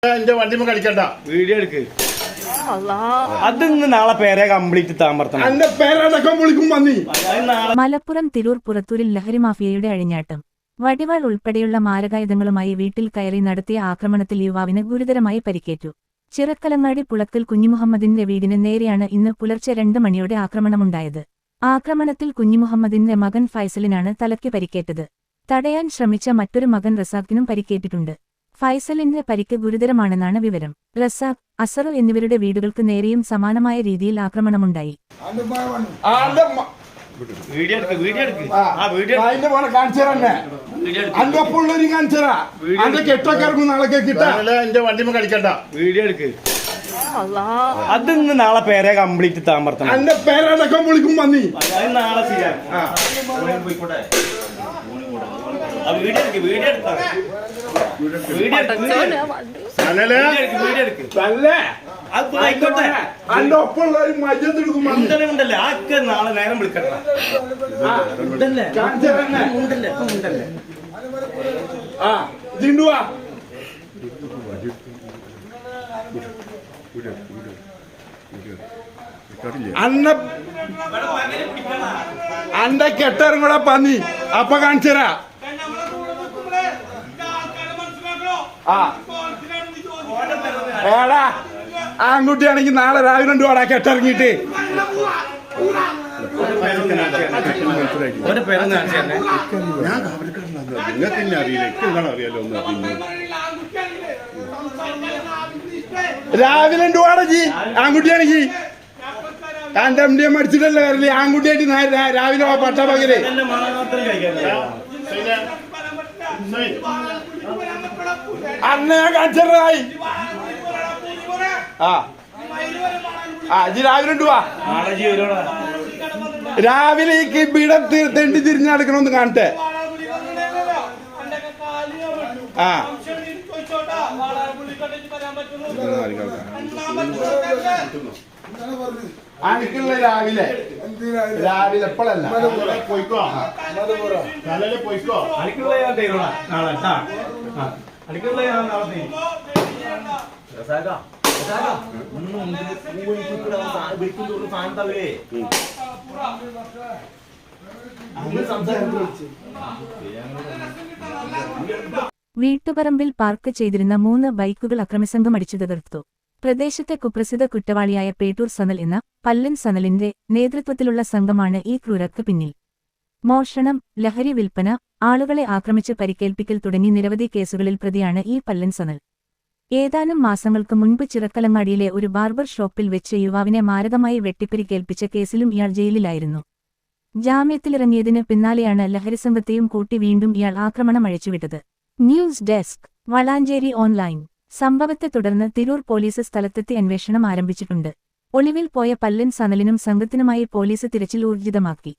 എന്റെ വണ്ടിമ കളിക്കണ്ട വീഡിയോ എടുക്ക്. അതിന്ന് നാളെ പേരെ കംപ്ലീറ്റ് താമർത്തണം. എന്റെ പേരടക്കം വിളിക്കും വന്നി. മലപ്പുറം തിരൂർ പുറത്തൂരിൽ ലഹരി മാഫിയയുടെ അഴിഞ്ഞാട്ടം. വടിവാൾ ഉൾപ്പെടെയുള്ള മാരകായുധങ്ങളുമായി വീട്ടിൽ കയറി നടത്തിയ ആക്രമണത്തിൽ യുവാവിന് ഗുരുതരമായി പരിക്കേറ്റു. ചിറക്കലങ്ങാടി പുളക്കൽ കുഞ്ഞിമുഹമ്മദിന്റെ വീടിന് നേരെയാണ് ഇന്ന് പുലർച്ചെ 2 മണിയോടെ ആക്രമണമുണ്ടായത്. ആക്രമണത്തിൽ കുഞ്ഞിമുഹമ്മദിന്റെ മകൻ ഫൈസലിനാണ് തലയ്ക്ക് പരിക്കേറ്റത്. തടയാൻ ശ്രമിച്ച മറ്റൊരു മകൻ റസാഖിനും പരിക്കേറ്റിട്ടുണ്ട്. ഫൈസലിന്റെ പരിക്ക് ഗുരുതരമാണെന്നാണ് വിവരം. റസാഖ്, അസറു എന്നിവരുടെ വീടുകൾക്ക് നേരെയും സമാനമായ രീതിയിൽ ആക്രമണമുണ്ടായി. എന്റെ വണ്ടിമ കളിക്കണ്ട. വീഡിയോ എടുക്ക്. അതിന്ന് നാളെ പേരെ കംപ്ലീറ്റ് താമർത്തണം. എന്റെ പേരടക്കം വിളിക്കും വന്നി. നാളെ ചെയ്യാം. വീഡിയോ എടുക്ക്. വീഡിയോ എടുക്കാം. ഉണ്ടല്ലേ ആക്കെ നാളെ നേരം വിളിക്കട്ടെ. അന്റെ കെട്ടറും കൂടെ പന്നി അപ്പൊ കാണിച്ചരാ. ഏടാ ആൺകുട്ടിയാണെങ്കിൽ നാളെ രാവിലെ 2 വാടാ കെട്ടിറങ്ങിട്ട്. രാവിലെ 2 വാടാ ജി ആൺകുട്ടിയാണെങ്കിൽ എന്റെ എം ഡി എം അടിച്ചിട്ടല്ലേ വരല്ലേ. ആൺകുട്ടിയായിട്ട് രാവിലെ പട്ട പകല് അന്ന് ഞാൻ കാണിച്ചതായി. രാവിലെ 2 വാ. രാവിലെ ഈ ബീടം തെണ്ടി തിരിഞ്ഞ് നടക്കണമെന്ന് കാണട്ടെ. അനക്കുള്ള രാവിലെ എപ്പോഴല്ല പോയിക്കോ. പോയിക്കോ. വീട്ടുപറമ്പിൽ പാർക്ക് ചെയ്തിരുന്ന 3 ബൈക്കുകൾ അക്രമിസംഘം അടിച്ചു തകർത്തു. പ്രദേശത്തെ കുപ്രസിദ്ധ കുറ്റവാളിയായ പേട്ടൂർ സനൽ എന്ന പല്ലൻ സനലിന്റെ നേതൃത്വത്തിലുള്ള സംഘമാണ് ഈ ക്രൂരക്ക് പിന്നിൽ. മോഷണം, ലഹരി വിൽപ്പന, ആളുകളെ ആക്രമിച്ച് പരിക്കേൽപ്പിക്കൽ തുടങ്ങി നിരവധി കേസുകളിൽ പ്രതിയാണ് ഈ പല്ലൻ സനൽ. ഏതാനും മാസങ്ങൾക്ക് മുൻപ് ചിറക്കലങ്ങാടിയിലെ ഒരു ബാർബർ ഷോപ്പിൽ വെച്ച് യുവാവിനെ മാരകമായി വെട്ടിപ്പരിക്കേൽപ്പിച്ച കേസിലും ഇയാൾ ജയിലിലായിരുന്നു. ജാമ്യത്തിലിറങ്ങിയതിന് പിന്നാലെയാണ് ലഹരിസംഘത്തെയും കൂട്ടി വീണ്ടും ഇയാൾ ആക്രമണം അഴിച്ചുവിട്ടത്. News desk, Valanchery online. സംഭവത്തെ തുടർന്ന് തിരൂർ പോലീസ് സ്ഥലത്തെത്തി അന്വേഷണം ആരംഭിച്ചിട്ടുണ്ട്. ഒളിവിൽ പോയ പല്ലൻ സനലിനും സംഘത്തിനുമായി പോലീസ് തിരച്ചിൽ ഊർജിതമാക്കി.